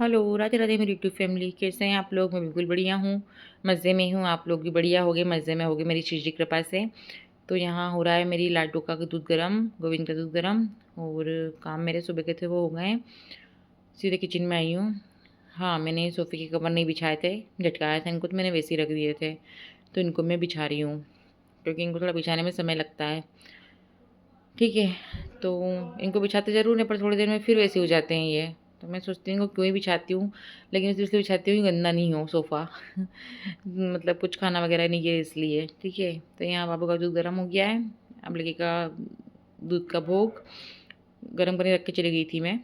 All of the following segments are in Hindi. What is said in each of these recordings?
हेलो, राधे राधे मेरी यूट्यूब फैमिली, कैसे हैं आप लोग? मैं बिल्कुल बढ़िया हूँ, मज़े में हूँ। आप लोग भी बढ़िया होगे, मज़े में होगे मेरी चीज़ की कृपा से। तो यहाँ हो रहा है मेरी लाडू का दूध गरम, गोविंद का दूध गरम। और काम मेरे सुबह के थे वो हो गए। सीधे किचन में आई हूँ। हाँ, मैंने सोफ़े के कवर नहीं बिछाए थे, झटकाया था इनको तो मैंने वैसे ही रख दिए थे। तो इनको मैं बिछा रही हूँ, क्योंकि इनको थोड़ा बिछाने में समय लगता है। ठीक है, तो इनको बिछाते ज़रूर हैं पर थोड़ी देर में फिर वैसे हो जाते हैं ये। तो मैं सोचती हूँ इनको क्यों ही बिछाती हूँ, लेकिन सिर्फ इसलिए बिछाती हूँ कि गंदा नहीं हो सोफ़ा। मतलब कुछ खाना वगैरह नहीं गिरे इसलिए। ठीक है, तो यहाँ बाबू का दूध गर्म हो गया है। अब लड़के का दूध का भोग गर्म करने रख के चली गई थी मैं।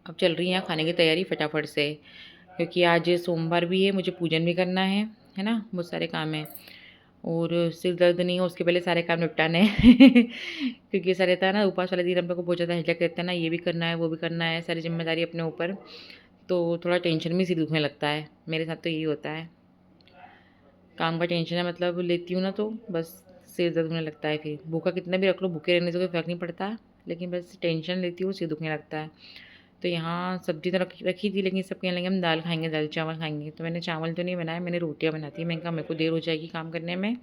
अब चल रही है खाने की तैयारी फटाफट से, क्योंकि आज सोमवार भी है, मुझे पूजन भी करना है ना? बहुत सारे काम हैं। और सिर दर्द नहीं हो उसके पहले सारे काम निपटाने हैं। क्योंकि ऐसा रहता है ना, उपवास वाले दिन हम लोग को बहुत ज़्यादा हिचक रहता है ना, ये भी करना है वो भी करना है, सारी जिम्मेदारी अपने ऊपर। तो थोड़ा टेंशन में सिर दुखने लगता है, मेरे साथ तो यही होता है। काम का टेंशन है मतलब लेती हूँ ना, तो बस सिर दर्द होने लगता है। फिर भूखा कितना भी रख लो, भूखे रहने से कोई फ़र्क नहीं पड़ता, लेकिन बस टेंशन लेती हूँ, सिर दुखने लगता है। तो यहाँ सब्ज़ी तो रखी थी, लेकिन सब कहने लगे हम दाल खाएँगे, दाल चावल खाएँगे। तो मैंने चावल तो नहीं बनाया, मैंने रोटियाँ बनाती। मैंने कहा मेरे को देर हो जाएगी काम करने में,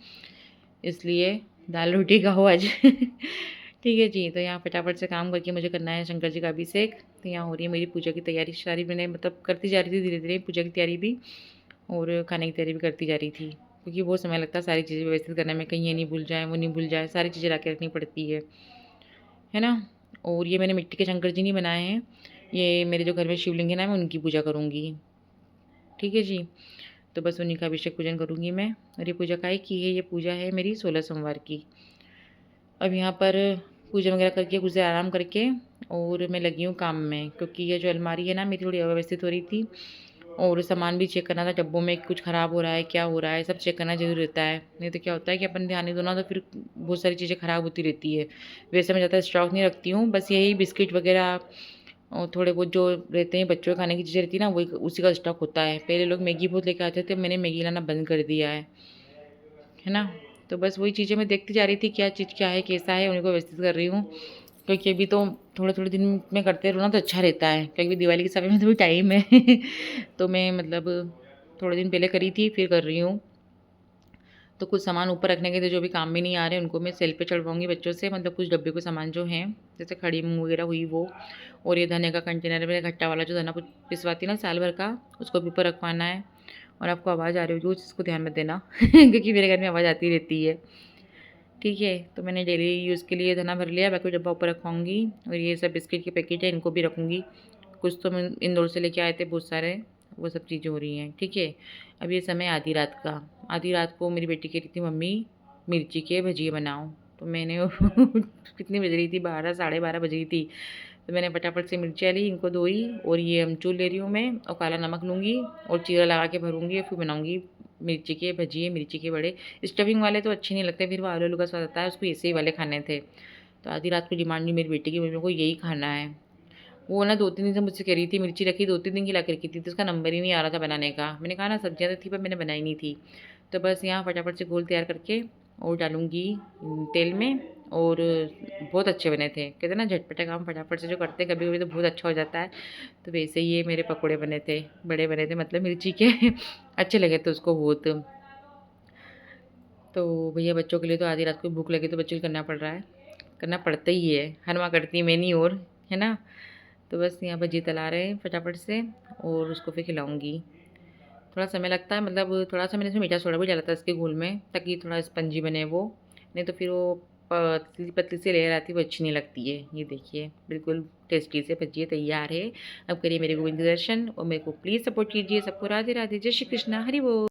इसलिए दाल रोटी खाओ आज। ठीक है जी, तो यहाँ फटाफट से काम करके मुझे करना है शंकर जी का अभिषेक। तो यहाँ हो रही है मेरी पूजा की तैयारी सारी, मैंने मतलब करती जा रही थी धीरे-धीरे पूजा की तैयारी भी, और खाने की तैयारी भी करती जा रही थी। क्योंकि बहुत समय लगता है सारी चीज़ें व्यवस्थित करने में, कहीं ये नहीं भूल जाए, वो नहीं भूल जाए, सारी चीज़ें ला के रखनी पड़ती है ना? और ये मैंने मिट्टी के शंकर जी नहीं बनाए हैं, ये मेरे जो घर में शिवलिंग है ना, मैं उनकी पूजा करूँगी। ठीक है जी, तो बस उन्हीं का अभिषेक पूजन करूँगी मैं। और ये पूजा काहे की है? ये पूजा है मेरी 16 सोमवार की। अब यहाँ पर पूजा वगैरह करके कुछ देर आराम करके और मैं लगी हूँ काम में, क्योंकि ये जो अलमारी है ना मेरी थोड़ी अव्यवस्थित हो रही थी, और सामान भी चेक करना था, डब्बों में कुछ ख़राब हो रहा है, क्या हो रहा है, सब चेक करना ज़रूरी रहता है। नहीं तो क्या होता है कि अपन ध्यान नहीं दो ना, तो फिर बहुत सारी चीज़ें ख़राब होती रहती है। वैसे मैं ज़्यादा स्टॉक नहीं रखती हूँ, बस यही बिस्किट वगैरह और थोड़े बहुत जो रहते हैं बच्चों के खाने की चीज़ें रहती है ना, वही उसी का स्टॉक होता है। पहले लोग मैगी बहुत लेके आते थे, मैंने मैगी लाना बंद कर दिया है ना? तो बस वही चीज़ें मैं देखती जा रही थी, क्या चीज़ क्या है, कैसा है, उन्हीं को व्यवस्थित कर रही हूँ। क्योंकि अभी तो थोड़े-थोड़े दिन में करते रहो ना तो अच्छा रहता है, क्योंकि दिवाली के समय में थोड़ी टाइम है। तो मैं मतलब थोड़े दिन पहले करी थी, फिर कर रही हूँ। तो कुछ सामान ऊपर रखने के थे जो भी काम में नहीं आ रहे, उनको मैं सेल पे चढ़वाऊँगी बच्चों से, मतलब कुछ डब्बे के सामान जो हैं, जैसे खड़ी मूंग वगैरह हुई वो। और ये धनिया का कंटेनर में खट्टा वाला जो धना पिसवाती है ना साल भर का, उसको भी ऊपर रखवाना है। और आपको आवाज़ आ रही होगी, उस चीज़ को ध्यान मत देना। क्योंकि मेरे घर में आवाज़ आती रहती है। ठीक है, तो मैंने डेली यूज़ के लिए धना भर लिया, बाकी डब्बा ऊपर रखवाऊँगी। और ये सब बिस्किट के पैकेट है, इनको भी रखूँगी। कुछ तो मैं इंदौर से लेके आए थे बहुत सारे, वो सब चीज़ें हो रही हैं। ठीक है, अब ये समय आधी रात का। आधी रात को मेरी बेटी कह रही थी मम्मी मिर्ची के भजिए बनाओ। तो मैंने कितनी बज रही थी, 12 साढ़े 12 बज रही थी। तो मैंने फटाफट से मिर्चियाँ ली, इनको धोई, और ये अमचूर ले रही हूँ मैं, और काला नमक लूँगी और जीरा लगा के भरूँगी, और फिर बनाऊँगी मिर्ची के भजिए, मिर्ची के बड़े। स्टफिंग वाले तो अच्छे नहीं लगते, फिर वो आलू आलू का स्वाद आता है, उसको ऐसे ही वाले खाने थे। तो आधी रात को डिमांड हुई मेरी बेटी की, मेरे को यही खाना है। वो ना 2-3 दिन से मुझसे कह रही थी, मिर्ची रखी 2-3 दिन की ला के रखी थी, तो उसका नंबर ही नहीं आ रहा था बनाने का। मैंने कहा ना सब्जियाँ तो थी पर मैंने बनाई नहीं थी। तो बस यहाँ फटाफट से घोल तैयार करके और डालूँगी तेल में। और बहुत अच्छे बने थे। कहते हैं ना झटपटा काम फटाफट से जो करते हैं कभी-कभी तो बहुत अच्छा हो जाता है। तो वैसे ही ये मेरे पकोड़े बने थे, बड़े बने थे मतलब मिर्ची के। अच्छे लगे थे उसको बहुत। तो भैया बच्चों के लिए तो आधी रात को भूख लगी तो बच्चों को करना पड़ रहा है। करना पड़ता ही है, हर माँ करती है, मैं नहीं और, है ना? तो बस यहाँ भजी तला रहे हैं फटाफट से, और उसको फिर खिलाऊँगी। थोड़ा समय लगता है, मतलब थोड़ा-सा मैंने इसमें मीठा सोडा भी डाला था इसके घोल में, ताकि थोड़ा स्पंजी बने वो, नहीं तो फिर वो पतली-पतली सी लेयर आती है, वो अच्छी नहीं लगती है। ये देखिए, बिल्कुल टेस्टी से भजिए तैयार है। अब करिए मेरे गोविंद के दर्शन और मेरे को प्लीज़ सपोर्ट कीजिए। सबको राधे राधे, जय श्री कृष्णा, हरि बोल।